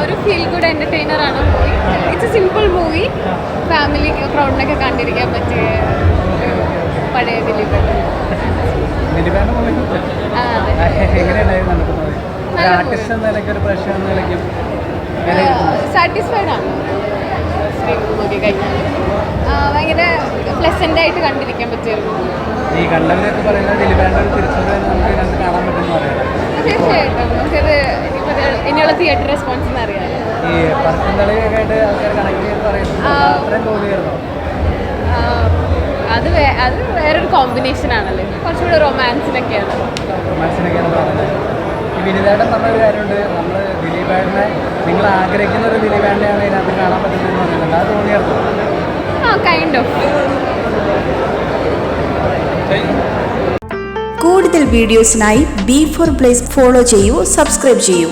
ഒരു feel good entertainer ആണ് movie. It's a simple movie. Family ക്രൗഡിനൊക്കെ കണ്ടിരിക്കാൻ പറ്റിയ പഴയ ദിലീപേട്ടൻ. സാറ്റിസ്ഫൈഡ് ആണ് നോക്കി കഴിഞ്ഞാൽ. ഭയങ്കര പ്ലസന്റ് ആയിട്ട് കണ്ടിരിക്കാൻ പറ്റുമായിരുന്നു. തീർച്ചയായിട്ടും നമുക്കത് ഇനിയുള്ള തിയേറ്റർ റെസ്പോൺസ് അറിയാം. അത് വേറൊരു കോമ്പിനേഷൻ ആണല്ലോ, കുറച്ചുകൂടെ റൊമാൻസിനൊക്കെയാണ്. വിനിതേട്ടൻ പറഞ്ഞൊരു കാര്യമുണ്ട്, നമ്മൾ ദിലീപേട്ടനെ നിങ്ങൾ ആഗ്രഹിക്കുന്ന ഒരു ദിലീപേട്ടനെയാണ് ഇതിനകത്ത് കാണാൻ പറ്റുന്നതെന്ന് പറയുന്നുണ്ട്. അത് തോന്നിയായിരുന്നു? Kind of. കൂടുതൽ വീഡിയോസിനായി B4 Blaze ഫോളോ ചെയ്യൂ, സബ്സ്ക്രൈബ് ചെയ്യൂ.